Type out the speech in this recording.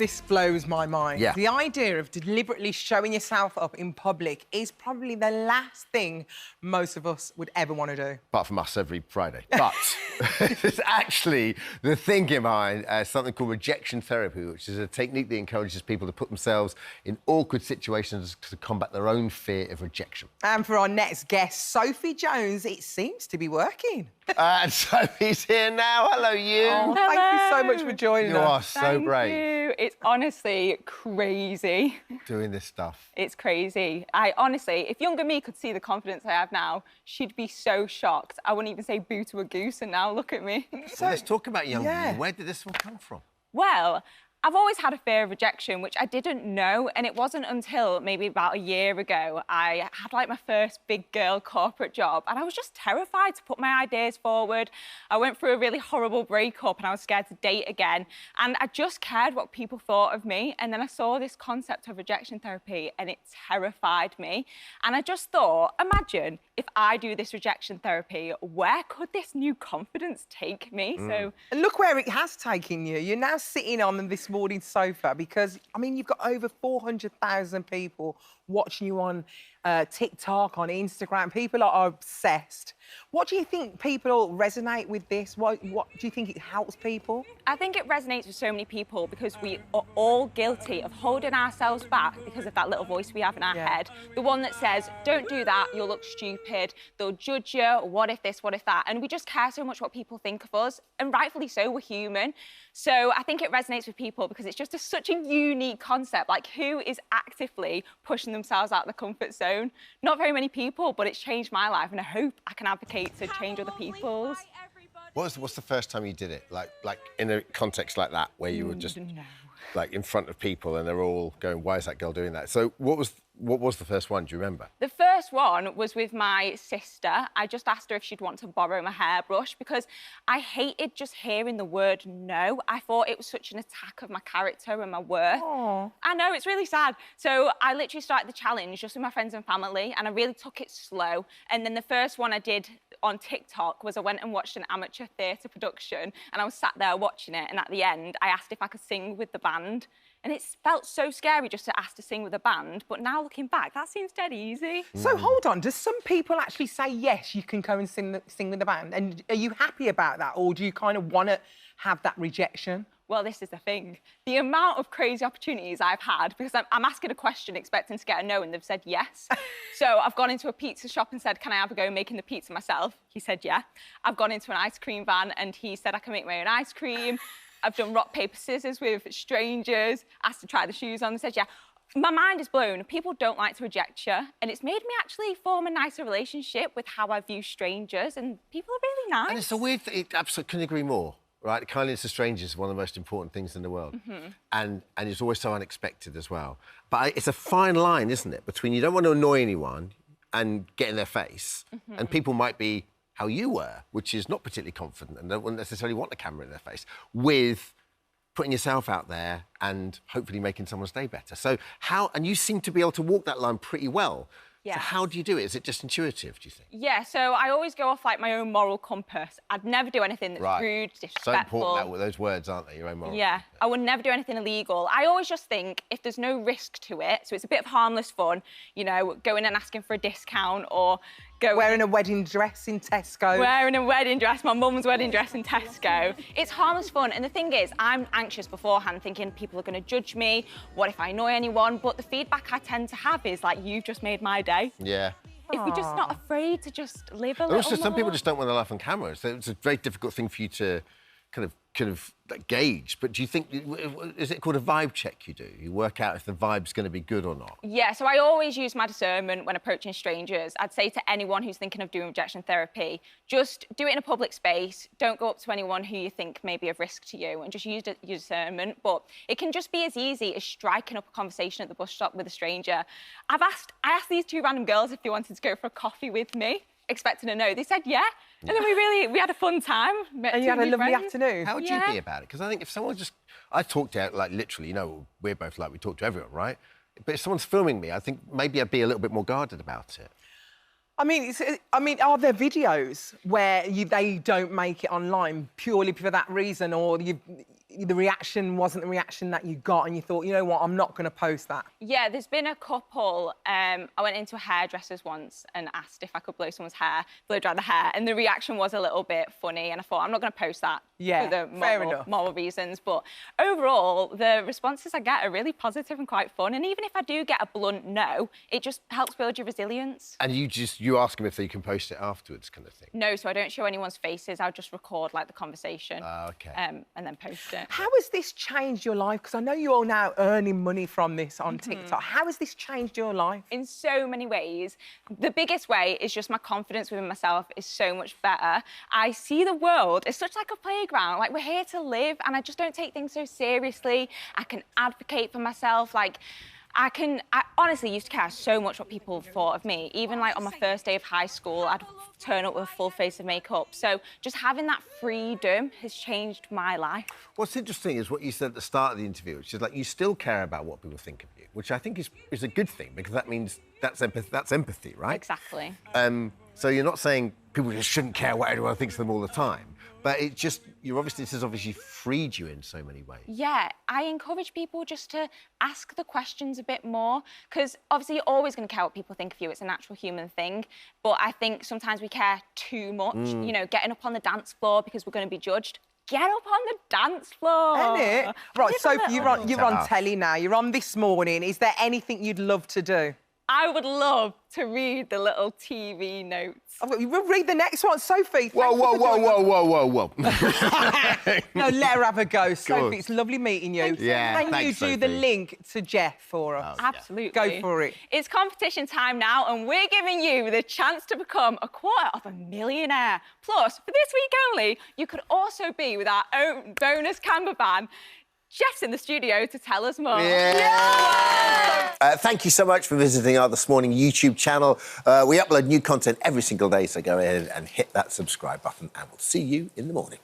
This blows my mind. Yeah. The idea of deliberately showing yourself up in public is probably the last thing most of us would ever want to do. Apart from us every Friday. But it's actually the thinking behind something called rejection therapy, which is a technique that encourages people to put themselves in awkward situations to combat their own fear of rejection. And for our next guest, Sophie Jones, it seems to be working. And Sophie's here now. Hello, you. Oh, thank you so much for joining You us. are so brave. You. It's honestly crazy. Doing this stuff. It's crazy. I honestly, if younger me could see the confidence I have now, she'd be so shocked. I wouldn't even say boo to a goose, and now look at me. So let's talk about young people. Where did this all come from? Well, I've always had a fear of rejection, which I didn't know, and it wasn't until maybe about a year ago I had like my first big girl corporate job, and I was just terrified to put my ideas forward. I went through a really horrible breakup and I was scared to date again, and I just cared what people thought of me. And then I saw this concept of rejection therapy and it terrified me. And I just thought, imagine if I do this rejection therapy, where could this new confidence take me? So And look where it has taken you. You're now sitting on this morning sofa because, I mean, you've got over 400,000 people watching you on TikTok, on Instagram. People are obsessed. What do you think people resonate with this? What do you think it helps people? I think it resonates with so many people because we are all guilty of holding ourselves back because of that little voice we have in our head. The one that says, don't do that, you'll look stupid, they'll judge you, what if this, what if that? And we just care so much what people think of us, and rightfully so, we're human. So I think it resonates with people because it's just such a unique concept. Like, who is actively pushing themselves out of the comfort zone? Not very many people, but it's changed my life, and I hope I can advocate to change other people's. What's the first time you did it? Like in a context like that, where you were just like in front of people and they're all going, why is that girl doing that? So what was the first one? Do you remember? The first one was with my sister. I just asked her if she'd want to borrow my hairbrush because I hated just hearing the word no. I thought it was such an attack of my character and my worth. Aww. I know, it's really sad. So I literally started the challenge just with my friends and family, and I really took it slow. And then the first one I did on TikTok was I went and watched an amateur theatre production, and I was sat there watching it, and at the end I asked if I could sing with the band. And it felt so scary just to ask to sing with a band, but now looking back, that seems dead easy. So hold on, does some people actually say, yes, you can go and sing with the band? And are you happy about that, or do you kind of want to have that rejection? Well, this is the thing. The amount of crazy opportunities I've had, because I'm asking a question expecting to get a no, and they've said yes. So I've gone into a pizza shop and said, can I have a go making the pizza myself? He said, yeah. I've gone into an ice cream van and he said I can make my own ice cream. I've done rock, paper, scissors with strangers, asked to try the shoes on, and said, yeah. My mind is blown. People don't like to reject you, and it's made me actually form a nicer relationship with how I view strangers, and people are really nice. And it's a weird thing, absolutely couldn't agree more, right? Kindness to strangers is one of the most important things in the world. And it's always so unexpected as well. But it's a fine line, isn't it, between you don't want to annoy anyone and get in their face, and people might be how you were, which is not particularly confident and don't necessarily want a camera in their face, with putting yourself out there and hopefully making someone's day better. So and you seem to be able to walk that line pretty well. Yeah. So how do you do it? Is it just intuitive, do you think? Yeah, so I always go off, like, my own moral compass. I'd never do anything that's rude, disrespectful. So important, those words, aren't they? Your own moral compass. I would never do anything illegal. I always just think if there's no risk to it, so it's a bit of harmless fun, you know, going and asking for a discount or wearing a wedding dress in Tesco. Wearing a wedding dress, my mum's wedding dress in Tesco. It's harmless fun, and the thing is, I'm anxious beforehand, thinking people are going to judge me, what if I annoy anyone? But the feedback I tend to have is like, you've just made my day. Yeah. If we're just not afraid to just live a little Also, some people more. just don't want their life on camera, so it's a very difficult thing for you to kind of gauge. But do you think, is it called a vibe check you do? You work out if the vibe's going to be good or not? Yeah, so I always use my discernment when approaching strangers. I'd say to anyone who's thinking of doing rejection therapy, just do it in a public space. Don't go up to anyone who you think may be of risk to you, and just use your discernment. But it can just be as easy as striking up a conversation at the bus stop with a stranger. I asked these two random girls if they wanted to go for a coffee with me, expecting a no. They said yeah. And then we had a fun time. And you had a lovely afternoon. How would you be about it? Because I think if someone I talk to, like, literally, you know, we're both like, we talk to everyone, right? But if someone's filming me, I think maybe I'd be a little bit more guarded about it. I mean, are there videos where they don't make it online purely for that reason, or the reaction wasn't the reaction that you got and you thought, you know what, I'm not going to post that? Yeah, there's been a couple. I went into a hairdresser's once and asked if I could blow someone's hair, blow dry the hair, and the reaction was a little bit funny, and I thought, I'm not going to post that for the moral reasons. But overall, the responses I get are really positive and quite fun, and even if I do get a blunt no, it just helps build your resilience. And you ask them if they can post it afterwards, kind of thing? No, so I don't show anyone's faces. I'll just record, like, the conversation. OK. And then post it. How has this changed your life? Because I know you're now earning money from this on TikTok. How has this changed your life? In so many ways. The biggest way is just my confidence within myself is so much better. I see the world as such like a playground. Like, we're here to live, and I just don't take things so seriously. I can advocate for myself. Like, I honestly used to care so much what people thought of me. Even, like, on my first day of high school, I'd turn up with a full face of makeup. So just having that freedom has changed my life. What's interesting is what you said at the start of the interview, which is, like, you still care about what people think of you, which I think is a good thing, because that means that's empathy, right? Exactly. So you're not saying people just shouldn't care what everyone thinks of them all the this has obviously freed you in so many ways. Yeah, I encourage people just to ask the questions a bit more, because obviously you're always going to care what people think of you. It's a natural human thing. But I think sometimes we care too much, you know, getting up on the dance floor because we're going to be judged. Get up on the dance floor. Isn't it? Right, Sophie, you're on telly now. You're on This Morning. Is there anything you'd love to do? I would love to read the little TV notes. We'll read the next one, Sophie. Whoa. No, let her have a go. Sophie, it's lovely meeting you. Yeah, Can you do the link to Jeff for us? Oh, Absolutely. Go for it. It's competition time now, and we're giving you the chance to become a $250,000. Plus, for this week only, you could also be with our own bonus camper van. Jeff's in the studio to tell us more. Yeah! Thank you so much for visiting our This Morning YouTube channel. We upload new content every single day, so go ahead and hit that subscribe button, and we'll see you in the morning.